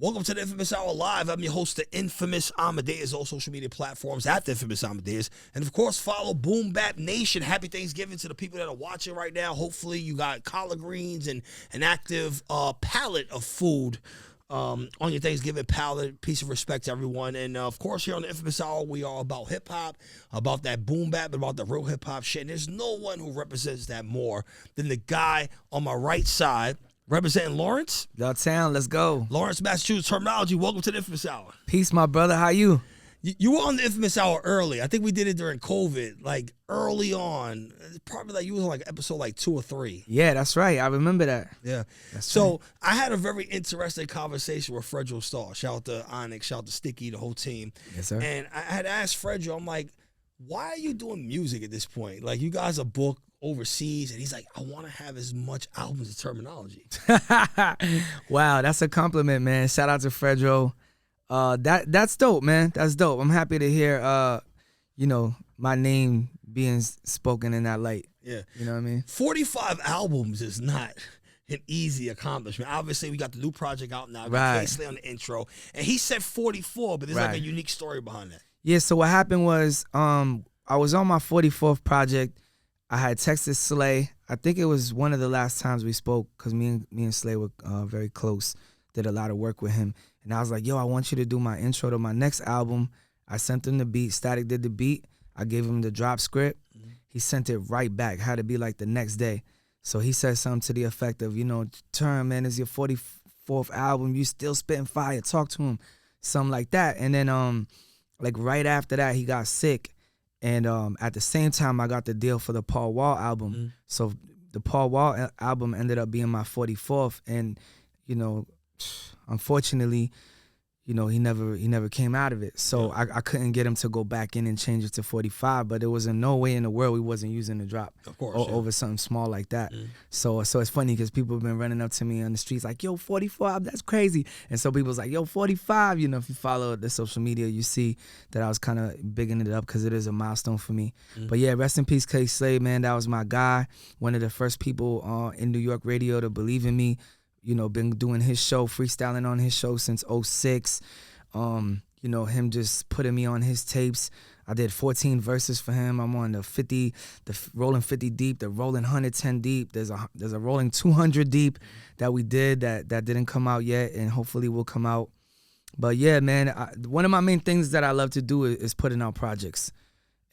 Welcome to the Inphamus Hour Live. I'm your host, the Inphamus Amadeuz, all social media platforms at the Inphamus Amadeuz. And of course, follow Boom Bap Nation. Happy Thanksgiving to the people that are watching right now. Hopefully you got collard greens and an active palette of food on your Thanksgiving palette. Peace and respect to everyone. And of course, here on the Inphamus Hour, we are about hip hop, about that boom bap, about the real hip hop shit. And there's no one who represents that more than the guy on my right side, representing Lawrence. Town, let's go. Lawrence, Massachusetts, Termanology. Welcome to the Inphamus Hour. Peace, my brother. How you? You were on the Inphamus Hour early. I think we did it during COVID, like early on. Probably like you was on like episode like 2 or 3. Yeah, that's right. I remember that. Yeah. So I had a very interesting conversation with Fredro Starr. Shout out to Onyx, shout out to Sticky, the whole team. Yes, sir. And I had asked Fredro, I'm like, why are you doing music at this point? Like, you guys are booked overseas, and he's like, I want to have as much albums as Termanology. Wow, that's a compliment, man. Shout out to Fredro. That's dope, man. That's dope. I'm happy to hear my name being spoken in that light. Yeah. You know what I mean? 45 albums is not an easy accomplishment. Obviously, we got the new project out now. Right. K-Slay on the intro. And he said 44, but there's like a unique story behind that. Yeah, so what happened was I was on my 44th project. I had texted Slay. I think it was one of the last times we spoke because me and Slay were very close, did a lot of work with him. And I was like, yo, I want you to do my intro to my next album. I sent him the beat. Statik did the beat. I gave him the drop script. Mm-hmm. He sent it right back. Had to be like the next day. So he said something to the effect of, Term, man, it's your 44th album. You still spitting fire. Talk to him. Something like that. And then like right after that, he got sick. And at the same time, I got the deal for the Paul Wall album. Mm-hmm. So the Paul Wall album ended up being my 44th. And, unfortunately, he never came out of it. So I couldn't get him to go back in and change it to 45. But there was no way in the world we wasn't using the drop over something small like that. Mm. So it's funny because people have been running up to me on the streets like, yo, 44, that's crazy. And so people's like, yo, 45. If you follow the social media, you see that I was kind of bigging it up because it is a milestone for me. Mm. But yeah, rest in peace, K-Slay, man. That was my guy. One of the first people in New York radio to believe in me. Been doing his show, freestyling on his show since 2006. Him just putting me on his tapes. I did 14 verses for him. I'm on the rolling 50 deep, the rolling 110 deep. There's a rolling 200 deep that we did that didn't come out yet, and hopefully will come out. But yeah, man, one of my main things that I love to do is putting out projects.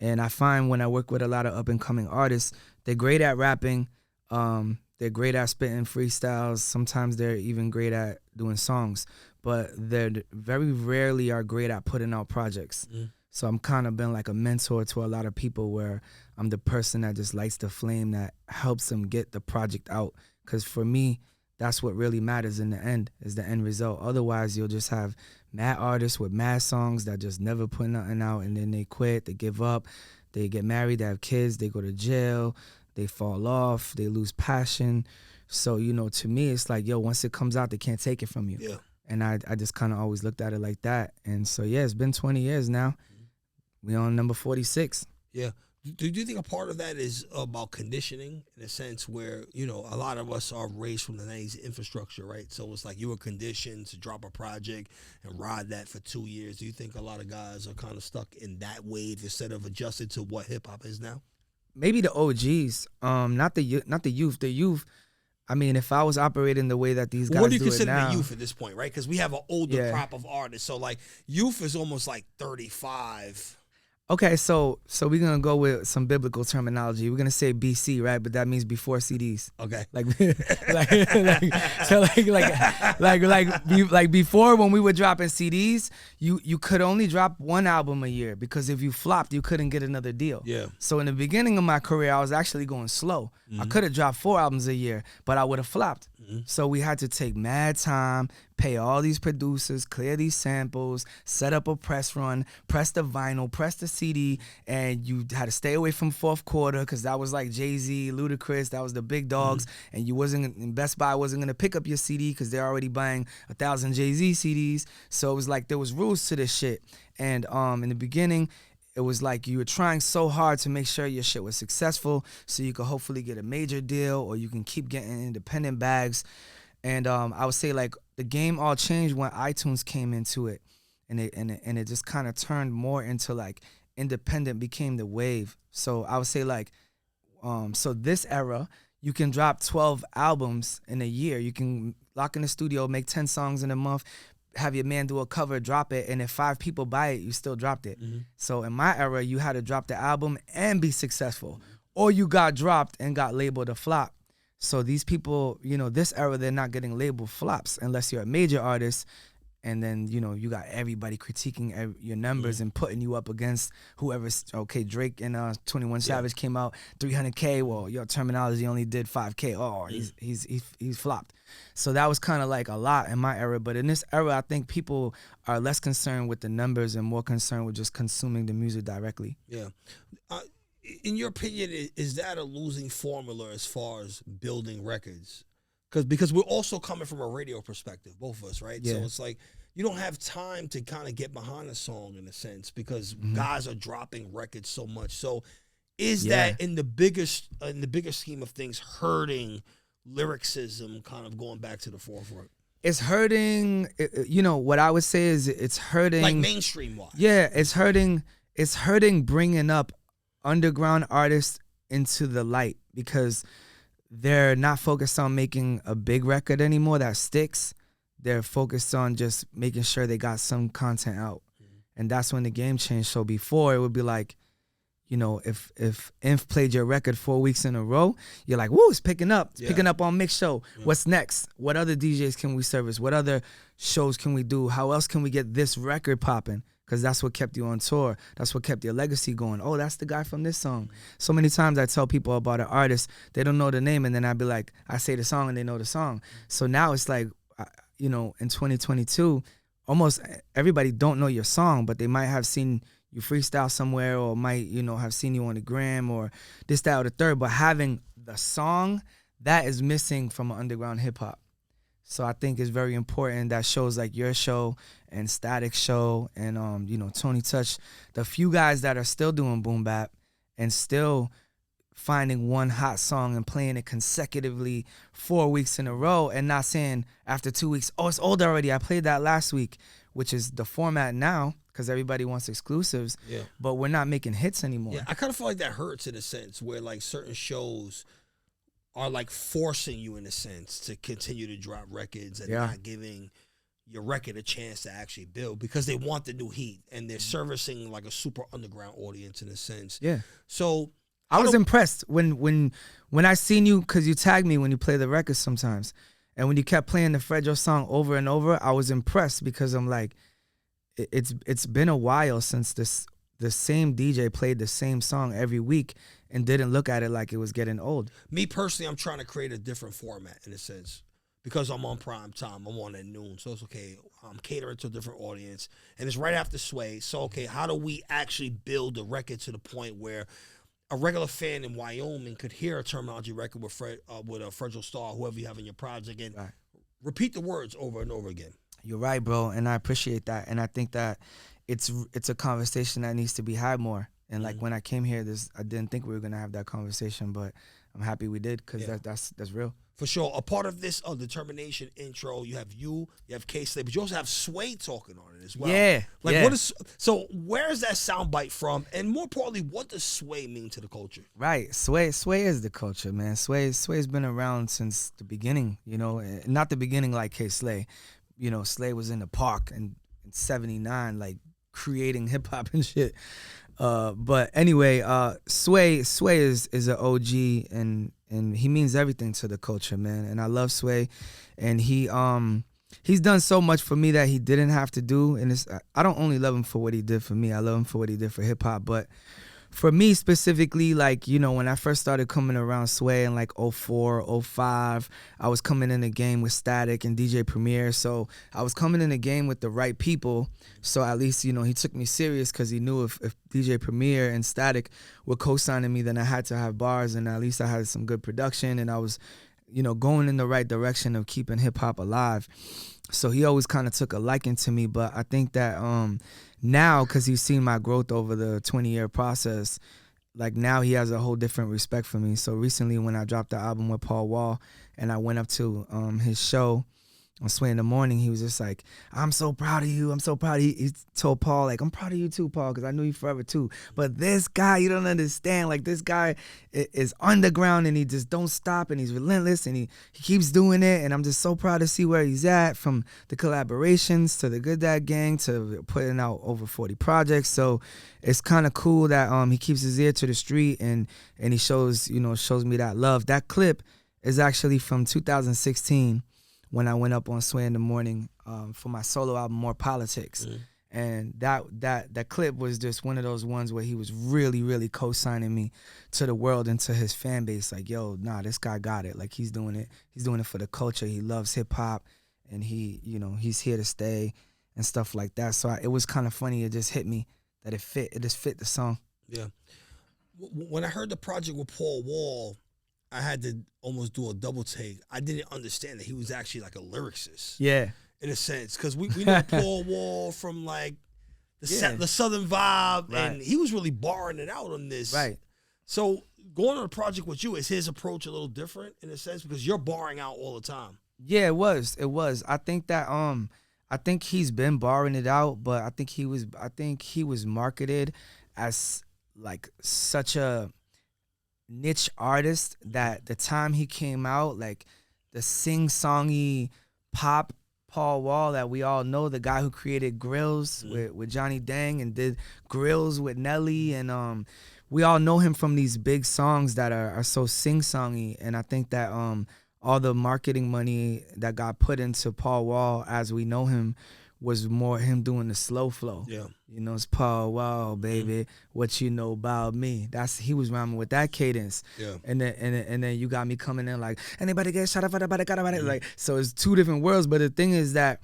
And I find when I work with a lot of up and coming artists, they're great at rapping. They're great at spitting freestyles. Sometimes they're even great at doing songs, but they're very rarely are great at putting out projects. Mm. So I'm kind of been like a mentor to a lot of people where I'm the person that just lights the flame that helps them get the project out. Because for me, that's what really matters in the end, is the end result. Otherwise, you'll just have mad artists with mad songs that just never put nothing out, and then they quit, they give up, they get married, they have kids, they go to jail, they fall off, they lose passion. So, to me, it's like, yo, once it comes out, they can't take it from you. Yeah. And I just kind of always looked at it like that. And so, yeah, it's been 20 years now. Mm-hmm. We on number 46. Yeah. Do you think a part of that is about conditioning, in a sense where, a lot of us are raised from the 90s infrastructure, right? So it's like you were conditioned to drop a project and ride that for 2 years. Do you think a lot of guys are kind of stuck in that wave instead of adjusting to what hip-hop is now? Maybe the OGs, not the youth. The youth, I mean, if I was operating the way that these guys do it now. What do you consider the youth at this point, right? Because we have an older crop of artists. So, like, youth is almost like 35. Okay, so we're gonna go with some biblical terminology. We're gonna say BC, right? But that means before CDs. Okay. Like before, when we were dropping CDs, you could only drop one album a year because if you flopped, you couldn't get another deal. Yeah. So in the beginning of my career, I was actually going slow. Mm-hmm. I could have dropped 4 albums a year, but I would have flopped. Mm-hmm. So we had to take mad time, pay all these producers, clear these samples, set up a press run, press the vinyl, press the CD, and you had to stay away from fourth quarter because that was like Jay-Z, Ludacris, that was the big dogs, and Best Buy wasn't gonna pick up your CD because they're already buying 1,000 Jay-Z CDs. So it was like there was rules to this shit. And in the beginning, it was like you were trying so hard to make sure your shit was successful so you could hopefully get a major deal or you can keep getting independent bags. And I would say like the game all changed when iTunes came into it, and it just kind of turned more into like independent became the wave. So I would say like so this era, you can drop 12 albums in a year. You can lock in the studio, make 10 songs in a month, have your man do a cover, drop it, and if 5 people buy it, you still dropped it. Mm-hmm. So in my era, you had to drop the album and be successful, or you got dropped and got labeled a flop. So these people, you know, this era, they're not getting labeled flops unless you're a major artist. And then, you know, you got everybody critiquing your numbers and putting you up against whoever's, okay, Drake and 21 Savage came out 300K. Well, your Termanology only did 5K. Oh, he's flopped. So that was kind of like a lot in my era. But in this era, I think people are less concerned with the numbers and more concerned with just consuming the music directly. Yeah. In your opinion, is that a losing formula as far as building records? Because we're also coming from a radio perspective, both of us, right? Yeah. So it's like you don't have time to kind of get behind a song in a sense because guys are dropping records so much. So is that in the bigger scheme of things hurting lyricism kind of going back to the forefront? It's hurting, you know, what I would say is it's hurting. Like mainstream-wise. Yeah, it's hurting bringing up underground artists into the light because they're not focused on making a big record anymore that sticks. They're focused on just making sure they got some content out. And that's when the game changed. So before, it would be like, you know, if Inf played your record 4 weeks in a row, you're like, woo, it's picking up. It's picking up on Mix Show. What's next? What other DJs can we service? What other shows can we do? How else can we get this record popping? Because that's what kept you on tour. That's what kept your legacy going. Oh, that's the guy from this song. So many times I tell people about an artist, they don't know the name, and then I'd be like, I say the song and they know the song. So now it's like, you know, in 2022, almost everybody don't know your song, but they might have seen you freestyle somewhere or might, you know, have seen you on the gram or this, that, or the third. But having the song, that is missing from an underground hip hop. So I think it's very important that shows like your show and Statik show and you know, Tony Touch, the few guys that are still doing boom bap and still finding one hot song and playing it consecutively 4 weeks in a row and not saying after 2 weeks, oh, it's old already. I played that last week, which is the format now because everybody wants exclusives. Yeah. But we're not making hits anymore. Yeah, I kind of feel like that hurts in a sense where like certain shows are like forcing you in a sense to continue to drop records and not giving your record a chance to actually build because they want the new heat and they're servicing like a super underground audience in a sense. Yeah. So I was impressed when I seen you because you tagged me when you play the records sometimes, and when you kept playing the Fredro song over and over, I was impressed because I'm like, it's been a while since the same DJ played the same song every week and didn't look at it like it was getting old. Me personally, I'm trying to create a different format in a sense because I'm on prime time. I'm on at noon, so it's okay. I'm catering to a different audience, and it's right after Sway. So, okay, how do we actually build a record to the point where a regular fan in Wyoming could hear a Termanology record with a Fredro Starr, whoever you have in your project, and repeat the words over and over again? You're right, bro, and I appreciate that, and I think that it's a conversation that needs to be had more. And like when I came here, I didn't think we were gonna have that conversation, but I'm happy we did because that's real. For sure. A part of this Determination intro, you have K-Slay, but you also have Sway talking on it as well. Yeah. Like what is so where is that soundbite from? And more importantly, what does Sway mean to the culture? Right. Sway is the culture, man. Sway's been around since the beginning, you know, not the beginning like K-Slay. You know, Slay was in the park in 79, like creating hip hop and shit. But anyway, Sway is an OG and he means everything to the culture, man. And I love Sway, and he's done so much for me that he didn't have to do. And I don't only love him for what he did for me. I love him for what he did for hip hop. But for me specifically, like, you know, when I first started coming around Sway in like 04, 05, I was coming in the game with Statik and DJ Premier. So I was coming in the game with the right people. So at least, you know, he took me serious because he knew if DJ Premier and Statik were co-signing me, then I had to have bars and at least I had some good production and I was going in the right direction of keeping hip hop alive. So he always kind of took a liking to me. But I think that now, because he's seen my growth over the 20-year process, like now he has a whole different respect for me. So recently when I dropped the album with Paul Wall and I went up to his show on Sway in the Morning, he was just like, I'm so proud of you. I'm so proud. He told Paul, like, I'm proud of you too, Paul, because I knew you forever too. But this guy, you don't understand. Like, this guy is underground and he just don't stop and he's relentless and he keeps doing it. And I'm just so proud to see where he's at, from the collaborations to the Good Dad Gang to putting out over 40 projects. So it's kind of cool that he keeps his ear to the street and he shows me that love. That clip is actually from 2016. When I went up on Sway in the Morning for my solo album, More Politics. And that clip was just one of those ones where he was really, really co-signing me to the world and to his fan base. Like, yo, nah, this guy got it. Like, he's doing it. He's doing it for the culture. He loves hip-hop, and he's here to stay and stuff like that. So it was kind of funny. It just hit me that it just fit the song. Yeah. When I heard the project with Paul Wall, I had to almost do a double take. I didn't understand that he was actually like a lyricist. Yeah. In a sense. Because we know Paul Wall from like the Southern vibe. Right. And he was really barring it out on this. Right. So going on a project with you, is his approach a little different in a sense? Because you're barring out all the time. Yeah, it was. I think that I think he's been barring it out, but I think he was marketed as like such a niche artist that the time he came out, like the sing-songy pop Paul Wall that we all know, the guy who created Grills with Johnny Dang and did Grills with Nelly, and we all know him from these big songs that are so sing-songy. And I think that all the marketing money that got put into Paul Wall as we know him was more him doing the slow flow. Yeah. It's Paul Wall, baby. What you know about me? He was rhyming with that cadence. Yeah. And then you got me coming in like, anybody get shot up for the like, so it's two different worlds. But the thing is that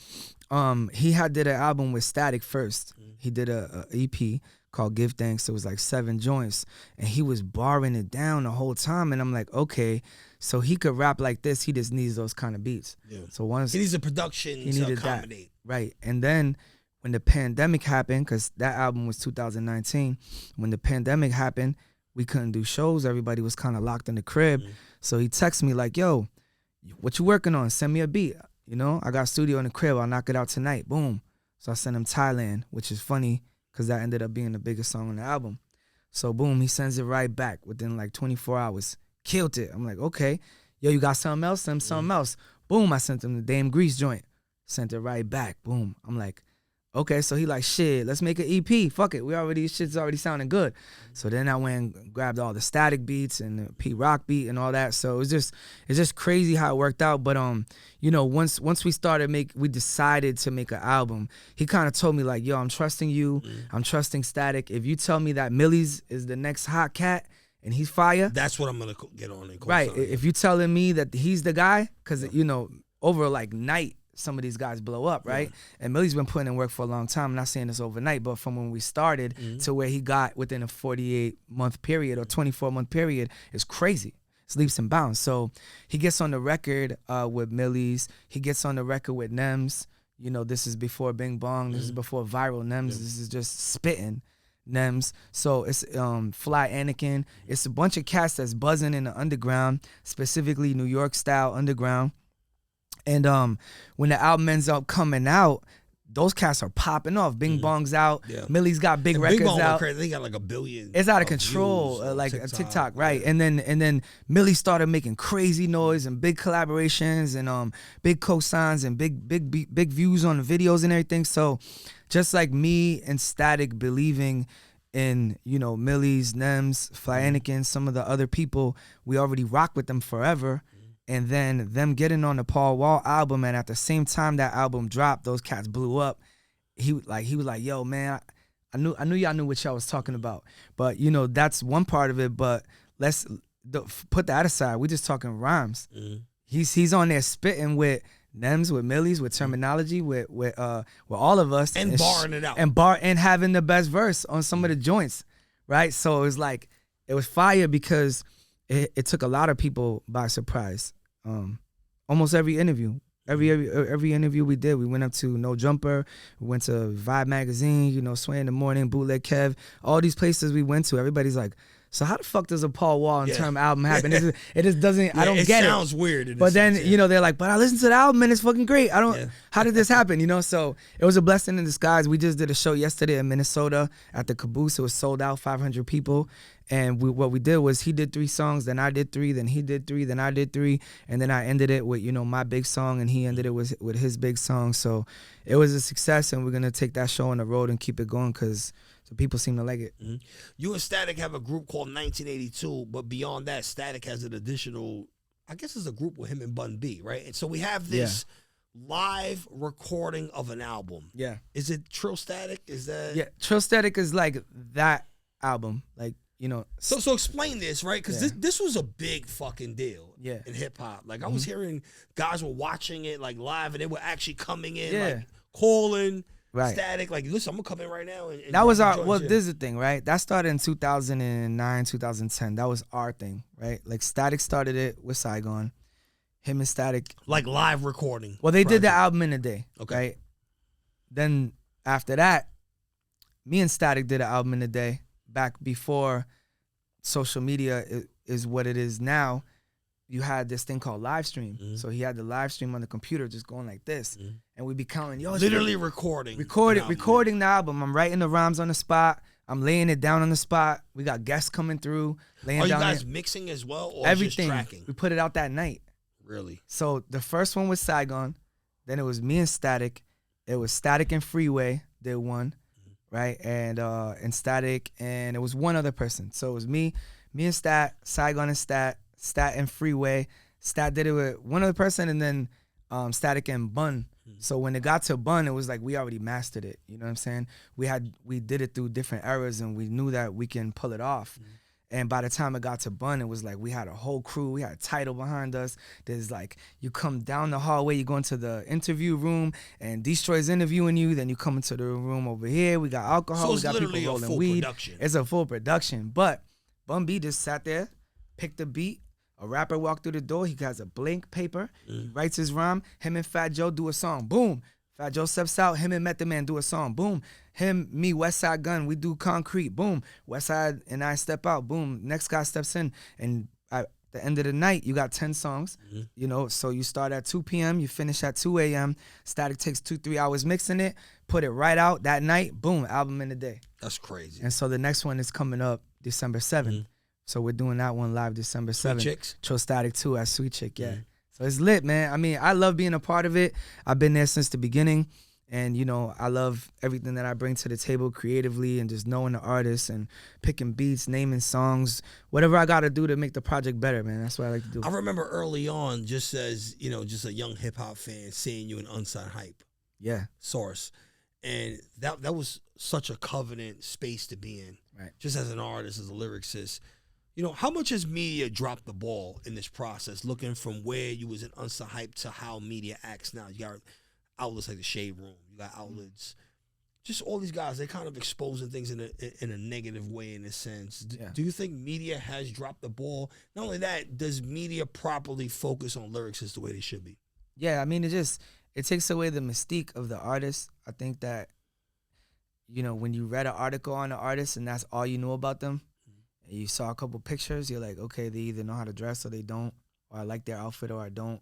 he did an album with Statik first. He did a EP called Give Thanks. It was like 7 joints. And he was barring it down the whole time. And I'm like, okay, so he could rap like this. He just needs those kind of beats. Yeah. So once he needs a production to accommodate. Right. And then when the pandemic happened, because that album was 2019, when the pandemic happened, we couldn't do shows. Everybody was kind of locked in the crib. So he texted me like, yo, what you working on? Send me a beat. I got a studio in the crib. I'll knock it out tonight. Boom. So I sent him Thailand, which is funny because that ended up being the biggest song on the album. So boom, he sends it right back within like 24 hours. Killed it. I'm like, okay. Yo, you got something else? Send him something else. Boom, I sent him the Dame Grease joint. Sent it right back. Boom. I'm like, okay. So he like, shit, let's make an EP. Fuck it. Shit's already sounding good. So then I went and grabbed all the Static beats and the P Rock beat and all that. So it's just crazy how it worked out. But once we decided to make an album, he kind of told me like, yo, I'm trusting you. I'm trusting Static. If you tell me that Millie's is the next hot cat and he's fire, that's what I'm gonna get on. And right. If you telling me that he's the guy, because over like night, some of these guys blow up, right? Yeah. And Millie's been putting in work for a long time. I'm not saying this overnight, but from when we started to where he got within a 48-month period or 24-month period is crazy. It's leaps and bounds. So he gets on the record with Millie's. He gets on the record with Nems. This is before Bing Bong. This is before Viral Nems. Yeah. This is just spitting Nems. So it's Fly Anakin. It's a bunch of cats that's buzzing in the underground, specifically New York style underground. And when the album ends up coming out, those cats are popping off. Bing Bong's out. Yeah. Millie's got big records out. Crazy. They got like 1 billion. It's out of control, like TikTok, right? Yeah. And then Millie started making crazy noise and big collaborations and big cosigns and big views on the videos and everything. So just like me and Static believing in Millie's, Nems, Fly Anakin, some of the other people, we already rock with them forever. And then them getting on the Paul Wall album, and at the same time that album dropped, those cats blew up. He was like, yo, man, I knew y'all knew what y'all was talking about. But that's one part of it. But let's put that aside. We just talking rhymes. He's on there spitting with Nems, with Millie's, with Termanology, with all of us, and barring it out, and having the best verse on some of the joints, right? So it was fire because it took a lot of people by surprise. almost every interview. Every interview we did, we went up to No Jumper, we went to Vibe Magazine, you know, Sway in the Morning, Bootleg Kev, all these places we went to. Everybody's like, so how the fuck does a Paul Wall and Term album happen? It just doesn't. I don't get it. It sounds weird. But then you know they're like, but I listened to the album and it's fucking great. I don't. How did this happen? You know, so it was a blessing in disguise. We just did a show yesterday in Minnesota at the Caboose. It was sold out, 500 people. And what we did was he did 3 songs, then I did 3, then he did 3, then I did 3, and then I ended it with, you know, my big song, and he ended it with his big song. So it was a success, and we're gonna take that show on the road and keep it going because the people seem to like it. Mm-hmm. You and Statik have a group called 1982, but beyond that, Statik has an additional, I guess it's a group with him and Bun B, right? And so we have this live recording of an album. Yeah. Is it Trill Statik? Is that? Yeah, Trill Statik is like that album, like. You know, so explain this, right? Because this was a big fucking deal in hip hop. Like I was hearing guys were watching it like live, and they were actually coming in, like calling Statik, like, listen, I'm gonna come in right now. And that was our. Well, this is the thing, right? That started in 2009, 2010. That was our thing, right? Like Statik started it with Saigon, him and Statik, like live recording. Well, they did the album in a day, right? Then after that, me and Statik did an album in a day. Back before social media is what it is now, you had this thing called live stream. So he had the live stream on the computer just going like this. And we'd be counting, literally recording the album. I'm writing the rhymes on the spot. I'm laying it down on the spot. We got guests coming through. Are you guys mixing as well, or everything? Just tracking? We put it out that night. Really? So the first one was Saigon. Then it was me and Statik. It was Statik and Freeway did one. Right, and Statik, and it was one other person. So it was me and Saigon and Stat and Freeway. Stat did it with one other person, and then Statik and Bun. So when it got to Bun, it was like we already mastered it. You know what I'm saying? We did it through different eras, and we knew that we can pull it off. And by the time it got to Bun, it was like we had a whole crew. We had a title behind us. There's like, you come down the hallway, you go into the interview room, and Destroy's interviewing you. Then you come into the room over here. We got alcohol. So we got literally people a rolling full weed. production. It's a full production. But Bun B just sat there, picked the beat. A rapper walked through the door. He has a blank paper. He writes his rhyme. Him and Fat Joe do a song. Boom. Fat Joe steps out. Him and Method Man do a song. Boom. Him, me, Westside Gun, we do Concrete. Boom. Westside and I step out. Boom. Next guy steps in. And at the end of the night, you got 10 songs. You know, so you start at 2 p.m., you finish at 2 a.m. Statik takes 2-3 hours mixing it, put it right out that night. Boom. Album in a day. That's crazy. And so the next one is coming up December 7th. So we're doing that one live December 7th. Sweet Chicks? Trill Statik 2 at Sweet Chick, So it's lit, man. I mean, I love being a part of it. I've been there since the beginning. And, you know, I love everything that I bring to the table creatively and just knowing the artists and picking beats, naming songs, whatever I got to do to make the project better, man. That's what I like to do. I remember early on, just as, you know, just a young hip-hop fan, seeing you in Unsigned Hype. Source. And that was such a covenant space to be in. Right. Just as an artist, as a lyricist. You know, how much has media dropped the ball in this process, looking from where you was in Unsigned Hype to how media acts now? You got outlets like the Shade Room. You got outlets. Just all these guys, they're kind of exposing things in a negative way in a sense. Do you think media has dropped the ball? Not only that, does media properly focus on lyrics as the way they should be? Yeah, I mean, it takes away the mystique of the artist. I think that, you know, when you read an article on an artist and that's all you know about them, and you saw a couple pictures, you're like, okay, they either know how to dress or they don't, or I like their outfit or I don't,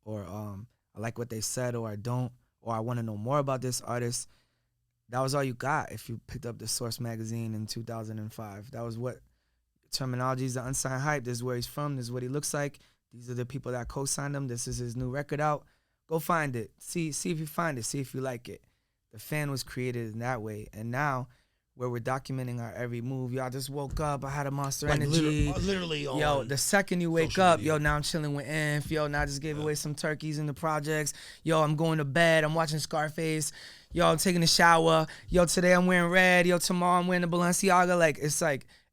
or I like what they said or I don't, or I want to know more about this artist. That was all you got if you picked up the Source magazine in 2005. That was what Termanology is, the Unsigned Hype. This is where he's from. This is what he looks like. These are the people that co-signed him. This is his new record out. Go find it. See if you find it. See if you like it. The fan was created in that way. And now, where we're documenting our every move. Yo, I just woke up. I had a Monster Energy. Literally yo, the second you wake up, yo, now I'm chilling with Inf. Yo, now I just gave away some turkeys in the projects. Yo, I'm going to bed. I'm watching Scarface. Yo, I'm taking a shower. Yo, today I'm wearing red. Yo, tomorrow I'm wearing the Balenciaga. Like,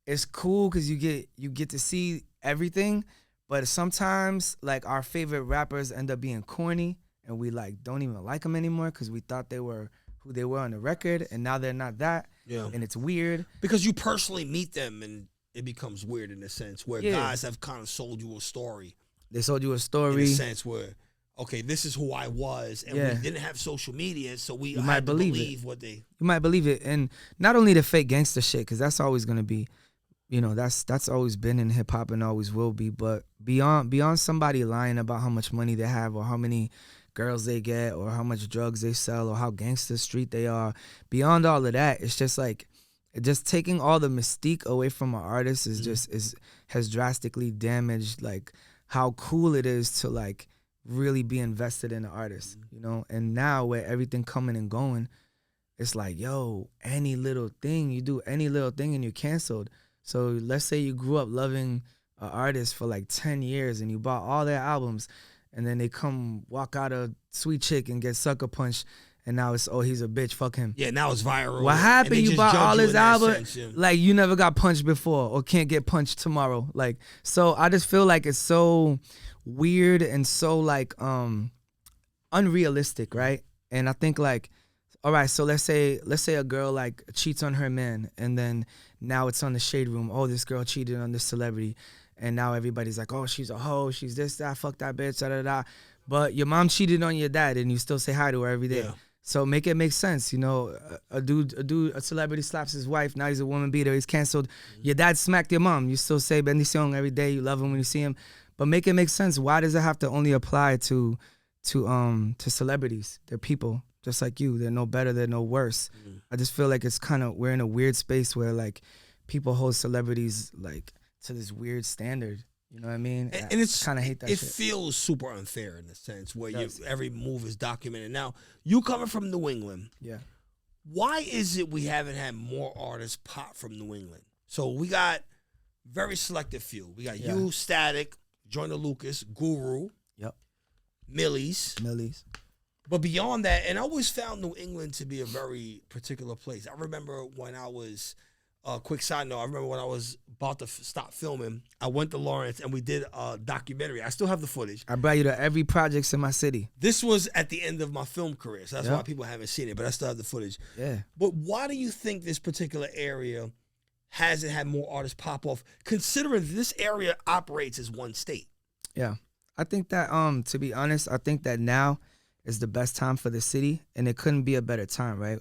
it's cool because you get to see everything. But sometimes, like, our favorite rappers end up being corny. And we, like, don't even like them anymore because we thought they were who they were on the record. And now they're not that. Yeah. And it's weird. Because you personally meet them and it becomes weird in a sense where guys have kind of sold you a story They sold you a story. In a sense where, okay, this is who I was, and we didn't have social media, so we had to believe what they... You might believe it. And not only the fake gangster shit, because that's always going to be, you know, that's always been in hip-hop and always will be, but beyond somebody lying about how much money they have or how many girls they get or how much drugs they sell or how gangster street they are, beyond all of that, it's just like, just taking all the mystique away from an artist has drastically damaged like how cool it is to like really be invested in the artist, you know. And now where everything coming and going, it's like, yo, any little thing you do, any little thing and you're canceled. So let's say you grew up loving an artist for like 10 years and you bought all their albums, and then they come walk out a Sweet Chick and get sucker punched. And now it's, oh, he's a bitch, fuck him. Yeah, now it's viral. What happened? You bought all his albums, like you never got punched before or can't get punched tomorrow. Like, so I just feel like it's so weird and so like unrealistic, right? And I think like, all right, so let's say a girl like cheats on her man, and then now it's on the shade room. Oh, this girl cheated on this celebrity, and now everybody's like, oh, she's a hoe, she's this, that, fuck that bitch, da da da. But your mom cheated on your dad, and you still say hi to her every day. Yeah. So make it make sense, you know. A celebrity slaps his wife. Now he's a woman beater. He's canceled. Your dad smacked your mom. You still say bendición every day. You love him when you see him. But make it make sense. Why does it have to only apply to celebrities? They're people just like you. They're no better. They're no worse. Mm-hmm. I just feel like it's kind of, we're in a weird space where like people hold celebrities like to this weird standard. You know what I mean? And it's kind of hate that shit. It feels super unfair in a sense where every move is documented. Now, you coming from New England. Yeah. Why is it we haven't had more artists pop from New England? So we got very selective few. We got you, Statik, Joyner Lucas, Guru. Yep. Millie's. But beyond that, and I always found New England to be a very particular place. I remember when I was... quick side note, I remember when I was about to stop filming, I went to Lawrence and we did a documentary. I still have the footage. I brought you to every project in my city. This was at the end of my film career, so that's why people haven't seen it, but I still have the footage. Yeah. But why do you think this particular area hasn't had more artists pop off, considering this area operates as one state? Yeah. I think that, to be honest, I think that now is the best time for the city, and it couldn't be a better time, right?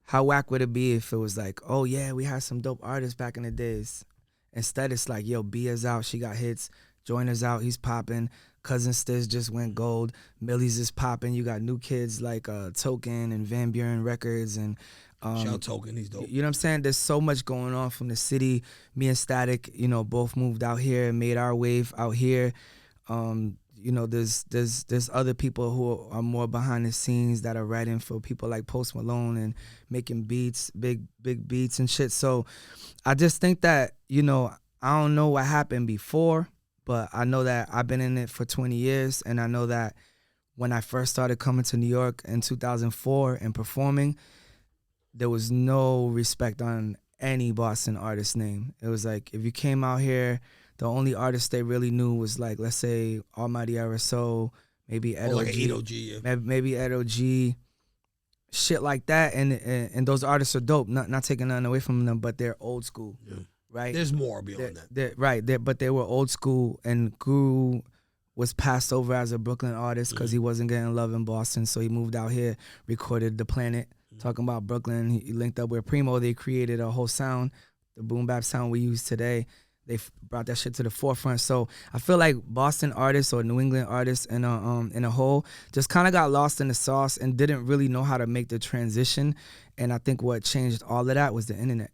How whack would it be if it was like, oh, yeah, we had some dope artists back in the days. Instead, it's like, yo, Bia's out, she got hits. Joyner's out, he's popping. Cousin Stiz just went gold. Millie's is popping. You got new kids like Token and Van Buren Records. And shout out Token, he's dope. You know what I'm saying? There's so much going on from the city. Me and Statik, you know, both moved out here and made our wave out here. You know, there's other people who are more behind the scenes that are writing for people like Post Malone and making beats, big beats and shit. So I just think that, you know, I don't know what happened before, but I know that I've been in it for 20 years. And I know that when I first started coming to New York in 2004 and performing, there was no respect on any Boston artist name. It was like, if you came out here, the only artist they really knew was like, let's say, Amadeuz, maybe Ed O.G., maybe Ed O.G., shit like that. And those artists are dope. Not taking nothing away from them, but they're old school, right? There's more beyond that. But they were old school, and Guru was passed over as a Brooklyn artist because he wasn't getting love in Boston, so he moved out here, recorded The Planet, talking about Brooklyn. He linked up with Primo. They created a whole sound, the boom bap sound we use today. They brought that shit to the forefront. So I feel like Boston artists or New England artists in a whole just kind of got lost in the sauce and didn't really know how to make the transition. And I think what changed all of that was the internet.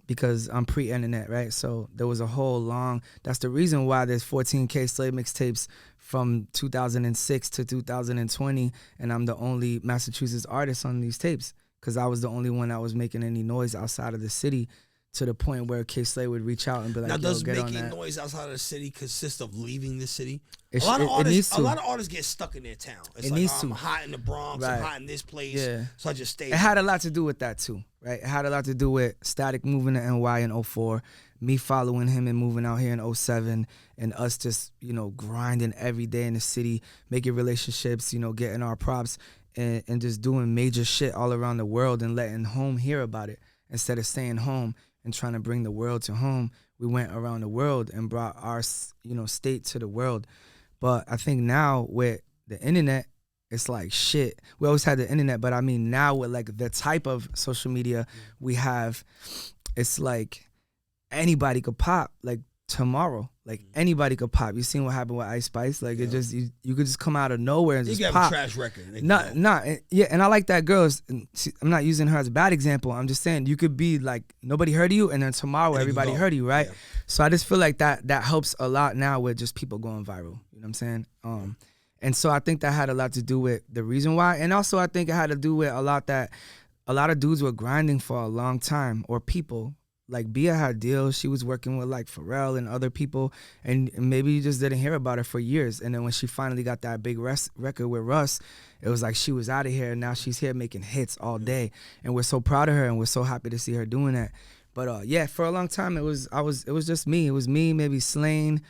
Because I'm pre-internet, right? So there was a whole long, that's the reason why there's 14K Slave mixtapes from 2006 to 2020, and I'm the only Massachusetts artist on these tapes because I was the only one that was making any noise outside of the city, to the point where K-Slay would reach out and be like, now, does get making on that. Noise outside of the city consist of leaving the city? A lot of artists get stuck in their town. It's like, needs to. I'm hot in the Bronx, I'm hot in this place, so I just stay. It had a lot to do with that too, right? It had a lot to do with Statik moving to NY in 2004, me following him and moving out here in 2007, and us just, you know, grinding every day in the city, making relationships, you know, getting our props, and just doing major shit all around the world and letting home hear about it instead of staying home and trying to bring the world to home. we went around the world and brought our, state to the world. But I think now with the internet, it's like shit. We always had the internet, but I mean now with like the type of social media we have, it's like anybody could pop like tomorrow. Like anybody could pop. You seen what happened with Ice Spice? Like it just you could just come out of nowhere and just you pop. You have a trash record. Yeah, and I like that girl. I'm not using her as a bad example. I'm just saying you could be like nobody heard of you, and then tomorrow everybody heard of you, right? Yeah. So I just feel like that helps a lot now with just people going viral. You know what I'm saying? And so I think that had a lot to do with the reason why, and also I think it had to do with a lot of dudes were grinding for a long time, or people. Like Bia had deals. She was working with like Pharrell and other people, and maybe you just didn't hear about her for years. And then when she finally got that big record with Russ, it was like she was out of here, and now she's here making hits all day. And we're so proud of her, and we're so happy to see her doing that. But yeah, for a long time it was just me. It was me, maybe Slane,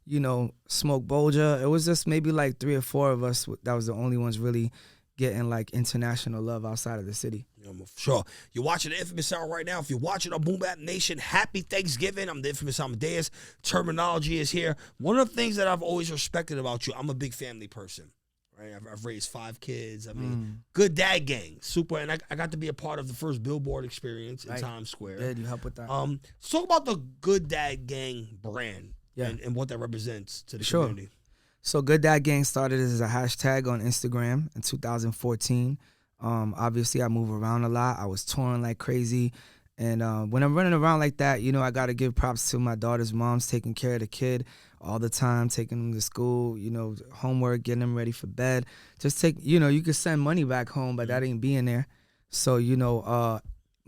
Smoke Bolger. It was just maybe like 3 or 4 of us that was the only ones really getting like international love outside of the city. For sure. You're watching the Inphamus Hour right now. If you're watching on Boom Bap Nation, happy Thanksgiving. I'm the Inphamus Amadeuz. Termanology is here. One of the things that I've always respected about you, I'm a big family person. Right? I've raised 5 kids. I mean, good dad gang. Super. And I got to be a part of the first Billboard experience in Times Square. Did you help with that? Let's talk about the Good Dad Gang brand and what that represents to the community. So Good Dad Gang started as a hashtag on Instagram in 2014. Obviously, I move around a lot. I was touring like crazy. And when I'm running around like that, I got to give props to my daughter's moms taking care of the kid all the time, taking them to school, homework, getting them ready for bed. Just you could send money back home, but that ain't being there. So,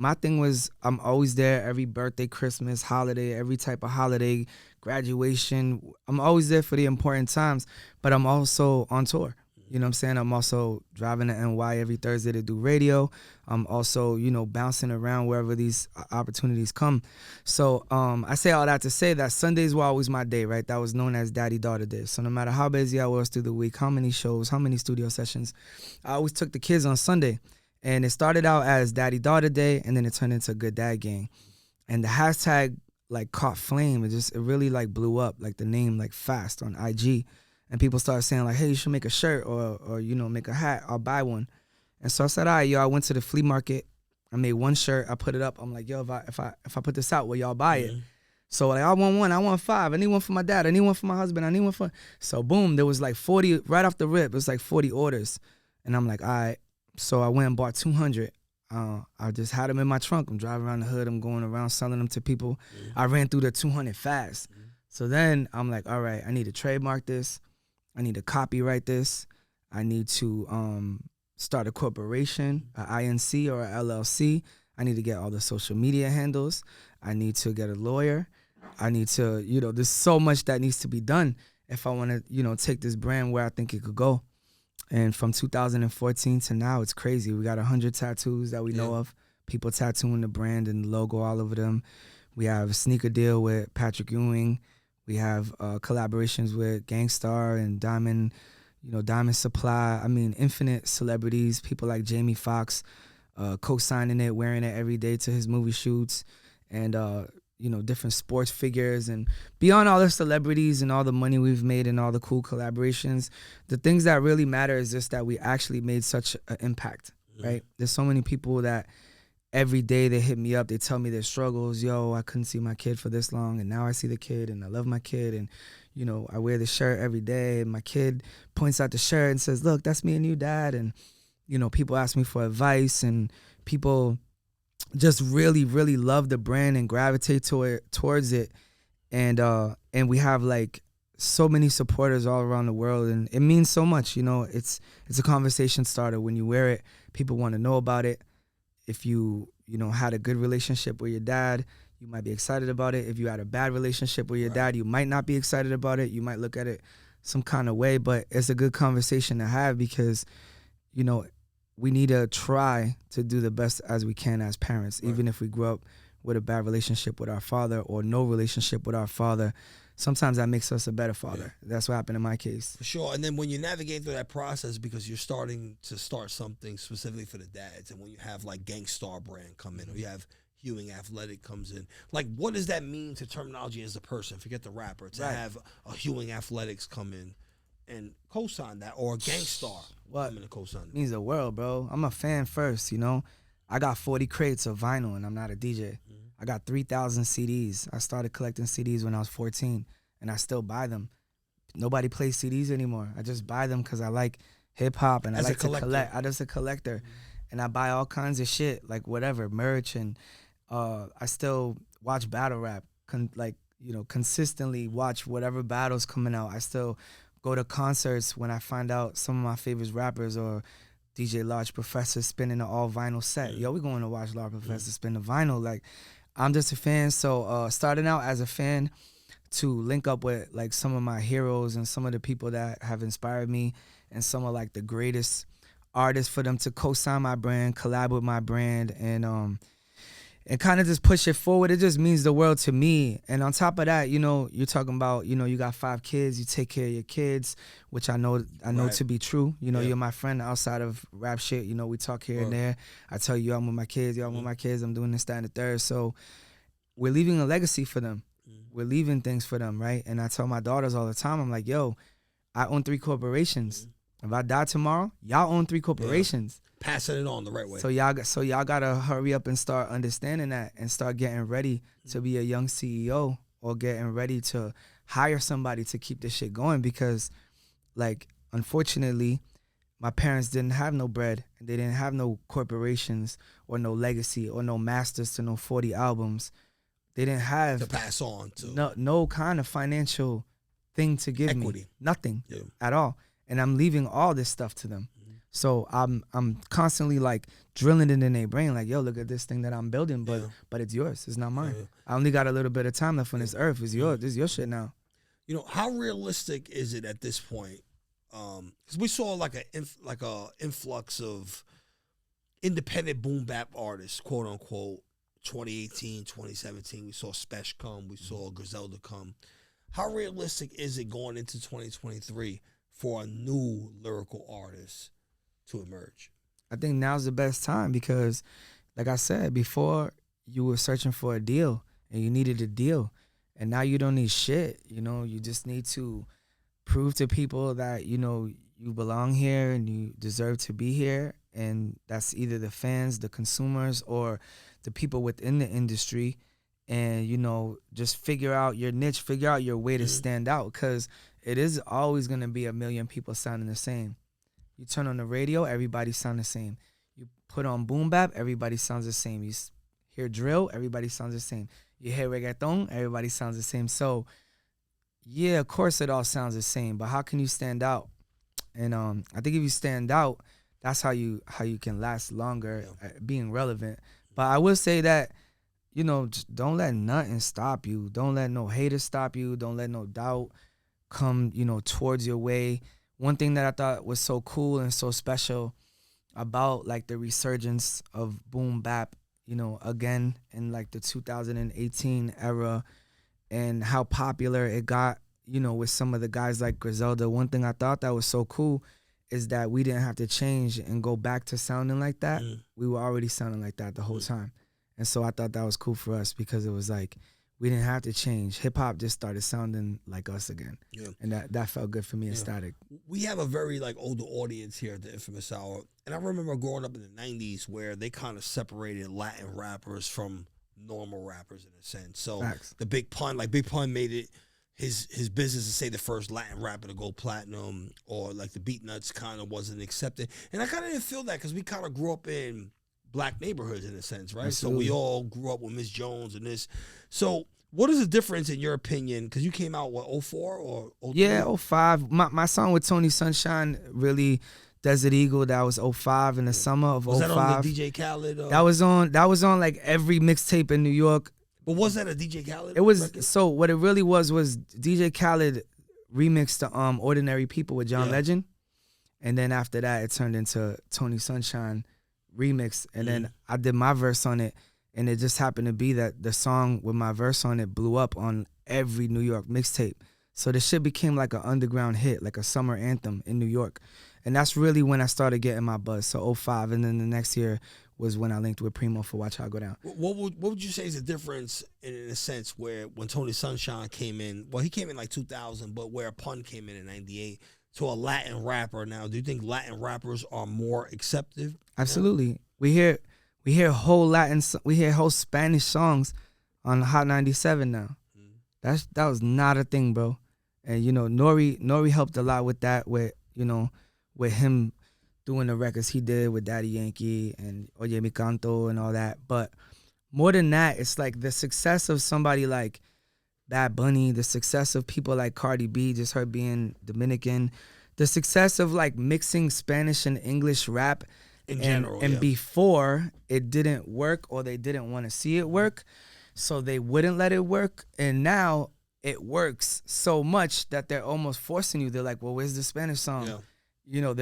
my thing was I'm always there every birthday, Christmas, holiday, every type of holiday, graduation. I'm always there for the important times, but I'm also on tour. You know what I'm saying? I'm also driving to NY every Thursday to do radio. I'm also, bouncing around wherever these opportunities come. So I say all that to say that Sundays were always my day, right? That was known as Daddy-Daughter Day. So no matter how busy I was through the week, how many shows, how many studio sessions, I always took the kids on Sunday. And it started out as Daddy-Daughter Day, and then it turned into Good Dad Gang. And the hashtag, like, caught flame. It really, like, blew up, like, the name, like, fast on IG. And people started saying, like, hey, you should make a shirt or make a hat. I'll buy one. And so I said, all right, I went to the flea market. I made one shirt. I put it up. I'm like, yo, if I put this out, will y'all buy it? So, like, I want 1. I want 5. I need one for my dad. I need one for my husband. I need one for... So, boom, there was, like, 40, right off the rip. It was, like, 40 orders. And I'm like, all right. So I went and bought 200. I just had them in my trunk. I'm driving around the hood. I'm going around selling them to people. I ran through the 200 fast. So then I'm like, all right, I need to trademark this. I need to copyright this. I need to start a corporation, an INC or an LLC. I need to get all the social media handles. I need to get a lawyer. I need to, there's so much that needs to be done if I want to, take this brand where I think it could go. And from 2014 to now, it's crazy. We got 100 tattoos that we know of. People tattooing the brand and the logo all over them. We have a sneaker deal with Patrick Ewing. We have collaborations with Gangstar and Diamond, Diamond Supply. I mean, infinite celebrities, people like Jamie Foxx, co-signing it, wearing it every day to his movie shoots. And, different sports figures. And beyond all the celebrities and all the money we've made and all the cool collaborations, the things that really matter is just that we actually made such an impact, right? There's so many people that every day they hit me up, they tell me their struggles. Yo, I couldn't see my kid for this long, and now I see the kid, and I love my kid, and, I wear the shirt every day, and my kid points out the shirt and says, look, that's me and you, Dad. And, people ask me for advice, and people just really, really love the brand and gravitate towards it. And we have like so many supporters all around the world, and it means so much. It's a conversation starter. When you wear it, people want to know about it. If you had a good relationship with your dad, you might be excited about it. If you had a bad relationship with your dad, you might not be excited about it. You might look at it some kind of way, but it's a good conversation to have because, we need to try to do the best as we can as parents, even if we grew up with a bad relationship with our father or no relationship with our father. Sometimes that makes us a better father. That's what happened in my case. For sure. And then when you navigate through that process, because you're starting to start something specifically for the dads, and when you have like Gangstar brand come in, or you have Hewing Athletic comes in. Like, what does that mean to Termanology as a person? Forget the rapper. To have a Hewing Athletics come in and co-sign that, or a Gangstar come in and co-sign that. Means the world, bro. I'm a fan first, you know. I got 40 crates of vinyl, and I'm not a DJ. I got 3,000 CDs. I started collecting CDs when I was 14, and I still buy them. Nobody plays CDs anymore. I just buy them because I like hip-hop, and I like to collect. I'm just a collector, and I buy all kinds of shit, like whatever, merch, and I still watch battle rap, consistently watch whatever battles coming out. I still go to concerts when I find out some of my favorite rappers or DJ Large Professor spinning an all vinyl set. Yo, we going to watch Large Professor spin the vinyl. Like, I'm just a fan. So starting out as a fan to link up with like some of my heroes and some of the people that have inspired me and some of like the greatest artists, for them to co-sign my brand, collab with my brand, and kind of just push it forward. It just means the world to me. And on top of that, you know, you're talking about, you know, you got 5 kids, you take care of your kids, which I know to be true. You know, you're my friend outside of rap shit. You know, we talk here and there. I tell you, I'm with my kids, I'm with my kids, I'm doing this, that, and the third. So we're leaving a legacy for them. We're leaving things for them, right? And I tell my daughters all the time, I'm like, yo, I own 3 corporations. If I die tomorrow, y'all own 3 corporations. Passing it on the right way. So y'all gotta hurry up and start understanding that and start getting ready to be a young CEO or getting ready to hire somebody to keep this shit going, because, like, unfortunately, my parents didn't have no bread and they didn't have no corporations or no legacy or no masters to no 40 albums. They didn't have to pass on to no kind of financial thing to give equity. Me. Nothing at all. And I'm leaving all this stuff to them. So I'm constantly like drilling it in their brain, like, yo, look at this thing that I'm building, but it's yours. It's not mine. I only got a little bit of time left on this earth. It's yours. This is your shit now. You know, how realistic is it at this point? Because we saw like a influx of independent boom bap artists, quote unquote, 2018, 2017. We saw Spesh come. We saw Griselda come. How realistic is it going into 2023 for a new lyrical artist to emerge? I think now's the best time because, like I said, before you were searching for a deal and you needed a deal, and now you don't need shit. You know, you just need to prove to people that, you know, you belong here and you deserve to be here, and that's either the fans, the consumers, or the people within the industry. And, you know, just figure out your niche, figure out your way to stand out, because it is always going to be a million people sounding the same. You turn on the radio, everybody sounds the same. You put on boom bap, everybody sounds the same. You hear drill, everybody sounds the same. You hear reggaeton, everybody sounds the same. So, yeah, of course it all sounds the same, but how can you stand out? And I think if you stand out, that's how you can last longer at being relevant. But I will say that, you know, just don't let nothing stop you. Don't let no haters stop you. Don't let no doubt come, you know, towards your way. One thing that I thought was so cool and so special about like the resurgence of boom bap, you know, again in like the 2018 era, and how popular it got, you know, with some of the guys like Griselda. One thing I thought that was so cool is that we didn't have to change and go back to sounding like that. We were already sounding like that the whole time. And so I thought that was cool for us because it was like, we didn't have to change. Hip hop just started sounding like us again. Yeah. And that felt good for me and Statik. We have a very like older audience here at the Inphamus Hour. And I remember growing up in the 90s where they kind of separated Latin rappers from normal rappers in a sense. So Facts. The Big Pun, like Big Pun made it his business to say the first Latin rapper to go platinum, or like the Beat Nuts kind of wasn't accepted. And I kind of didn't feel that because we kind of grew up in black neighborhoods in a sense, right? Absolutely. So we all grew up with Miss Jones and this. So what is the difference in your opinion? Because you came out, what, 04 or 03? Yeah, 05. My song with Tony Sunshine, really, Desert Eagle, that was 05 in the summer of 05. Was that on the DJ Khaled? That was on like every mixtape in New York. But was that a DJ Khaled It was record? So what it really was DJ Khaled remixed the Ordinary People with John Legend. And then after that it turned into Tony Sunshine remix, and then I did my verse on it, and it just happened to be that the song with my verse on it blew up on every New York mixtape. So the shit became like an underground hit, like a summer anthem in New York. And that's really when I started getting my buzz. So 05, and then the next year was when I linked with Primo for Watch How I Go Down. What would you say is the difference in a sense where when Tony Sunshine came in, well, he came in like 2000, but where Pun came in 98 to a Latin rapper now? Do you think Latin rappers are more accepted? Absolutely. Now? We hear whole Spanish songs on Hot 97 now. That was not a thing, bro. And Nori helped a lot with that, with him doing the records he did with Daddy Yankee and Oye Mi Canto and all that. But more than that, it's like the success of somebody like Bad Bunny, the success of people like Cardi B, just her being Dominican, the success of like mixing Spanish and English rap in general. And before it didn't work or they didn't want to see it work, so they wouldn't let it work. And now it works so much that they're almost forcing you. They're like, well, where's the Spanish song? Yeah.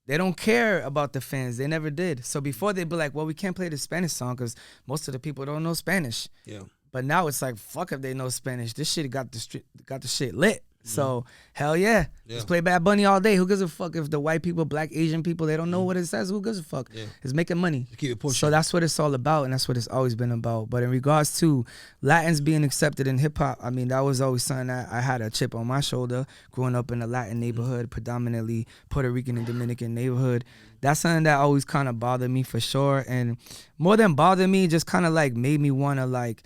They don't care about the fans. They never did. So before they'd be like, well, we can't play the Spanish song because most of the people don't know Spanish. Yeah. But now it's like, fuck if they know Spanish. This shit got the shit lit. So hell yeah. Let's play Bad Bunny all day. Who gives a fuck if the white people, black, Asian people, they don't know what it says? Who gives a fuck? Yeah. It's making money. Just keep it pushing. So that's what it's all about, and that's what it's always been about. But in regards to Latins being accepted in hip hop, I mean, that was always something that I had a chip on my shoulder growing up in a Latin neighborhood, predominantly Puerto Rican and Dominican neighborhood. That's something that always kind of bothered me for sure. And more than bothered me, just kind of like made me want to like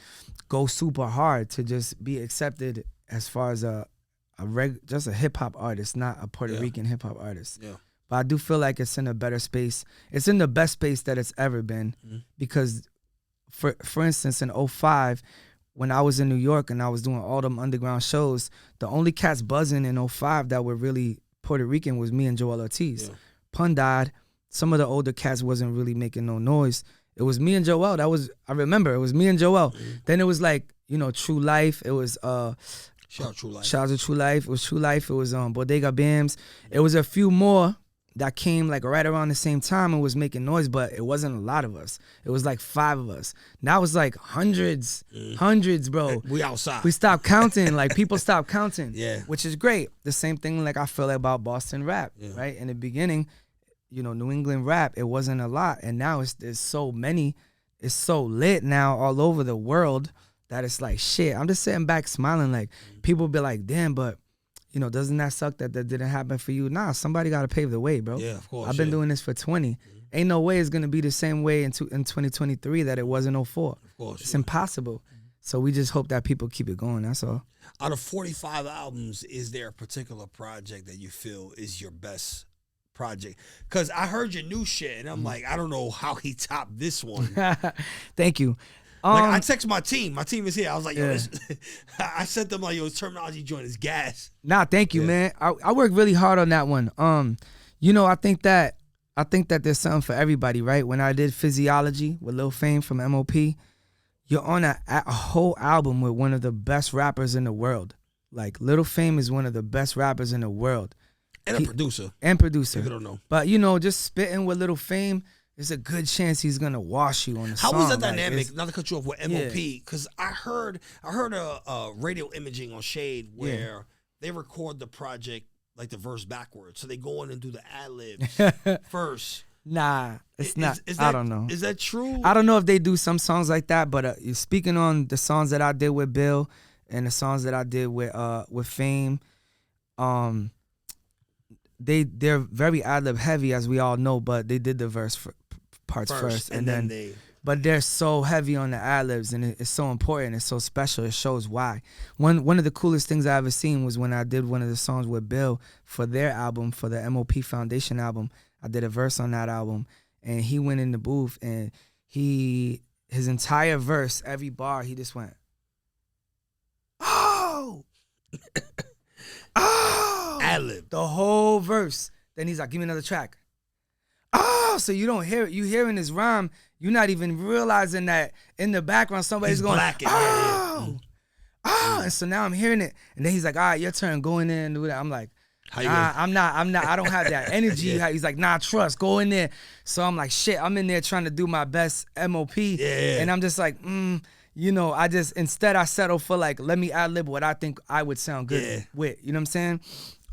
go super hard to just be accepted as far as just a hip hop artist, not a Puerto Rican hip hop artist. Yeah. But I do feel like it's in a better space. It's in the best space that it's ever been. Because for instance, in 2005, when I was in New York and I was doing all them underground shows, the only cats buzzing in 2005 that were really Puerto Rican was me and Joel Ortiz. Yeah. Pun died. Some of the older cats wasn't really making no noise. It was me and Joel. I remember it was me and Joel. Then it was like, True Life. It was Shout out True Life. Shout out to True Life. It was True Life. It was Bodega Bams. It was a few more that came like right around the same time and was making noise, but it wasn't a lot of us. It was like 5 of us. Now it's like hundreds, bro. We outside. We stopped counting. Like people stopped counting. Yeah. Which is great. The same thing like I feel like about Boston rap, right? In the beginning, New England rap, it wasn't a lot. And now there's so many. It's so lit now all over the world that it's like, shit, I'm just sitting back smiling. Like, people be like, damn, but, doesn't that suck that didn't happen for you? Nah, somebody got to pave the way, bro. Yeah, of course. I've been doing this for 20. Ain't no way it's going to be the same way in 2023 that it was in 04. Of course. It's impossible. So we just hope that people keep it going, that's all. Out of 45 albums, is there a particular project that you feel is your best project? Because I heard your new shit, and I'm like, I don't know how he topped this one. Thank you. Like I text my team. My team is here. I was like, yo, I sent them like, yo, this Termanology joint is gas. Nah, thank you, man. I worked really hard on that one. I think that there's something for everybody, right? When I did Physiology with Lil Fame from MOP, you're on a whole album with one of the best rappers in the world. Like, Lil Fame is one of the best rappers in the world. And a producer. People don't know. But, just spitting with Lil Fame, there's a good chance he's gonna wash you on the song. How was that dynamic? Not to cut you off with MOP, because I heard a radio imaging on Shade where they record the project like the verse backwards, so they go in and do the ad-libs first. Nah, it's not. I don't know. Is that true? I don't know if they do some songs like that, but speaking on the songs that I did with Bill and the songs that I did with Fame, they're very ad-lib heavy, as we all know, but they did the verse parts first and then but they're so heavy on the ad-libs, and it's so important, it's so special, it shows why. One of the coolest things I ever seen was when I did one of the songs with Bill for their album, for the MOP Foundation album. I did a verse on that album, and he went in the booth, and his entire verse, every bar, he just went, oh oh, ad-lib the whole verse. Then he's like, give me another track. Oh, so you don't hear it. You hearing his rhyme. You're not even realizing that in the background somebody's going, oh, and so now I'm hearing it. And then he's like, all right, your turn. Go in there and do that. I'm like, I'm not. I don't have that energy. He's like, nah, trust. Go in there. So I'm like, shit, I'm in there trying to do my best MOP. Yeah. And I'm just like, instead I settle for like, let me ad-lib what I think I would sound good with. You know what I'm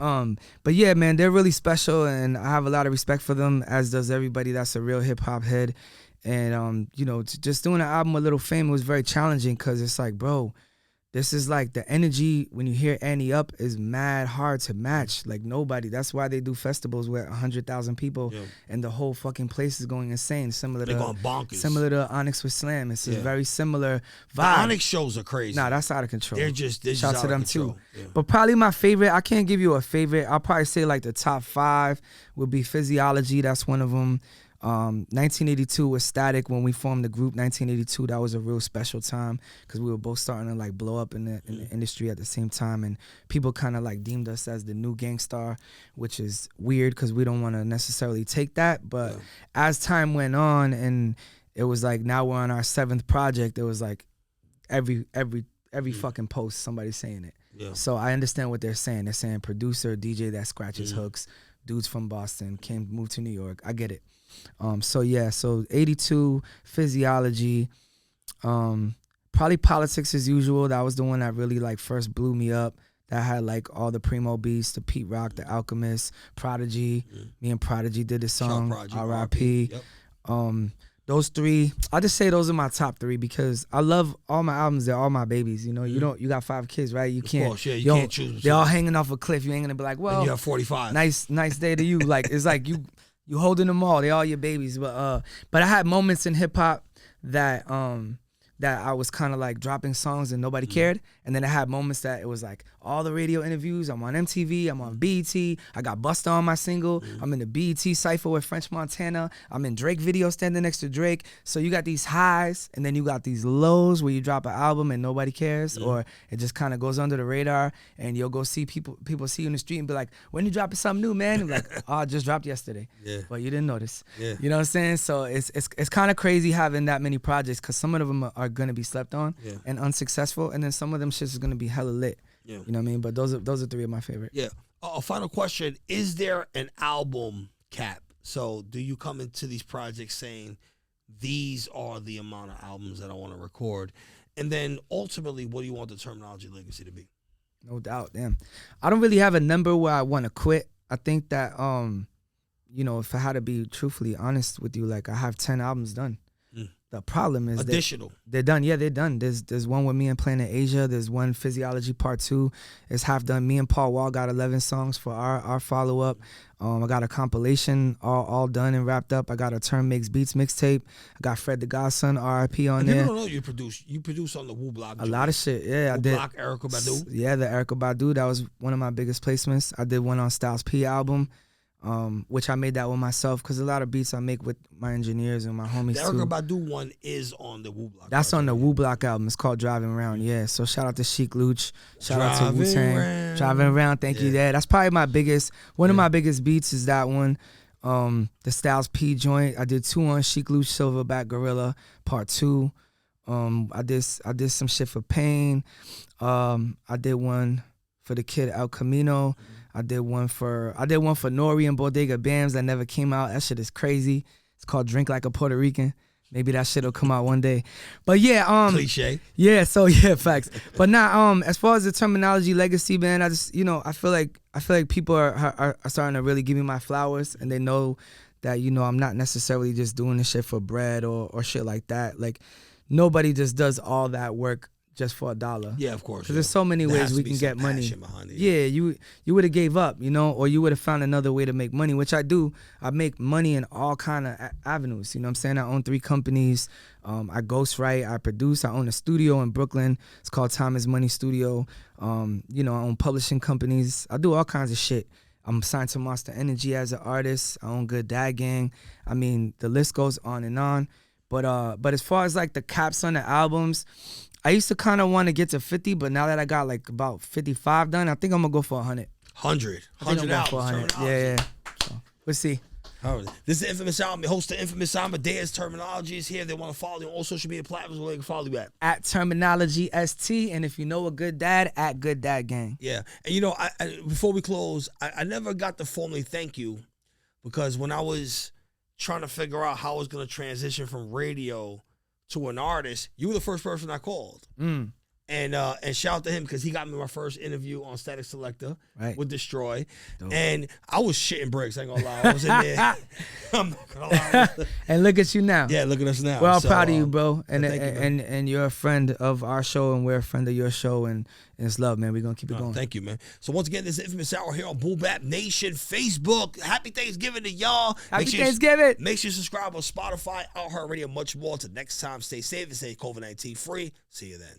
saying? But yeah, man, they're really special, and I have a lot of respect for them, as does everybody that's a real hip hop head. And you know, just doing an album with Little Fame was very challenging because it's like, bro, this is like the energy when you hear Annie Up is mad hard to match. Like nobody. That's why they do festivals with 100,000 people and the whole fucking place is going insane. Similar to Onyx with Slam. It's a very similar vibe. The Onyx shows are crazy. Nah, that's out of control. They're just shout out to them of control. too. Yeah. But probably my favorite, I can't give you a favorite. I'll probably say like the top 5 would be Physiology. That's one of them. 1982 was Statik when we formed the group. 1982, that was a real special time because we were both starting to like blow up in the industry at the same time, and people kind of like deemed us as the new gangstar, which is weird because we don't want to necessarily take that. But as time went on, and it was like now we're on our 7th project, it was like every fucking post somebody saying it. Yeah. So I understand what they're saying. They're saying producer, DJ that scratches hooks, dudes from Boston moved to New York. I get it. So 82, Physiology, probably Politics as Usual. That was the one that really like first blew me up. That had like all the Primo beats, the Pete Rock, the Alchemist, Prodigy. Me and Prodigy did the song, R.I.P. Yep. Those 3, I'll just say those are my top 3 because I love all my albums. They're all my babies. You know, you got 5 kids, right? You can't. Course, you can't choose. They're all hanging off a cliff. You ain't gonna be like, well, and you have 45. Nice day to you. Like it's like you holding them all. They all your babies. But I had moments in hip hop that I was kind of like dropping songs and nobody cared. And then I had moments that it was like all the radio interviews. I'm on MTV. I'm on BET. I got Busta on my single. I'm in the BET Cypher with French Montana. I'm in Drake video standing next to Drake. So you got these highs and then you got these lows where you drop an album and nobody cares, or it just kind of goes under the radar and you'll go see people see you in the street and be like, when you dropping something new, man? And like, oh, I just dropped yesterday. Yeah. But you didn't notice. Yeah. You know what I'm saying? So it's kind of crazy having that many projects because some of them are going to be slept on and unsuccessful, and then some of them shits is going to be hella lit. Yeah. You know what I mean? But those are 3 of my favorite. Yeah. A final question. Is there an album cap? So do you come into these projects saying these are the amount of albums that I want to record? And then ultimately, what do you want the Termanology legacy to be? No doubt. Damn. I don't really have a number where I want to quit. I think that, you know, if I had to be truthfully honest with you, like I have 10 albums done. The problem is they're done. Yeah, they're done. There's one with me and Planet Asia. There's one Physiology Part 2. It's half done. Me and Paul Wall got 11 songs for our follow-up. I got a compilation all done and wrapped up. I got a Term Makes Beats mixtape. I got Fred the Godson, R.I.P. on there. People don't know you produce on the Wu Block. A lot of shit. Yeah, I did. Block, Erykah Badu. Yeah, the Erykah Badu. That was one of my biggest placements. I did one on Styles P album. Which I made that one myself because a lot of beats I make with my engineers and my homies the too. The Erykah Badu one is on the Wu Block. That's on the Wu Block album. It's called Driving Around. Yeah. So shout out to Sheik Luch. Shout out to Wu-Tang. Driving Around. Thank you, Dad. That's probably my biggest. One of my biggest beats is that one. The Styles P joint. I did 2 on Sheik Luch Silverback Gorilla Part 2. I did some shit for Pain. I did one for the kid El Camino. I did one for Nori and Bodega Bams that never came out. That shit is crazy. It's called Drink Like a Puerto Rican. Maybe that shit'll come out one day. But yeah, cliche. Yeah, so yeah, facts. But now, as far as the Termanology legacy, man, I just, you know, I feel like people are starting to really give me my flowers, and they know that, you know, I'm not necessarily just doing this shit for bread or shit like that. Like nobody just does all that work just for $1. Yeah, of course. Because there's so many ways we can get money. Yeah, you would have gave up, you know, or you would have found another way to make money, which I do. I make money in all kind of avenues. You know what I'm saying? I own 3 companies. I ghostwrite. I produce. I own a studio in Brooklyn. It's called Time is Money Studio. You know, I own publishing companies. I do all kinds of shit. I'm signed to Monster Energy as an artist. I own Good Dad Gang. I mean, the list goes on and on. But as far as like the caps on the albums, I used to kind of want to get to 50, but now that I got like about 55 done, I think I'm gonna go for 100. 100 albums. Yeah. So we'll see. This is the Inphamus Hour. I'm your host, the Inphamus Amadeuz. Termanology is here. They want to follow you on all social media platforms. Where they can follow you at Termanology ST, and if you know a good dad, at Good Dad Gang. Yeah, and you know, I before we close, I never got to formally thank you because when I was trying to figure out how I was gonna transition from radio to an artist, you were the first person I called. And shout out to him because he got me my first interview on Statik Selektah with Destroy. Dope. And I was shitting bricks, I ain't gonna lie. I was in there. I'm not gonna lie. And look at you now. Yeah, look at us now. We're all proud of you, bro. And you're a friend of our show, and we're a friend of your show, and it's love, man. We're gonna keep it going. Thank you, man. So once again, this is Inphamus Hour here on Boom Bap Nation Facebook. Happy Thanksgiving to y'all. Happy Thanksgiving. Make sure you subscribe on Spotify, iHeartRadio, much more. Until next time, stay safe and stay COVID-19 free. See you then.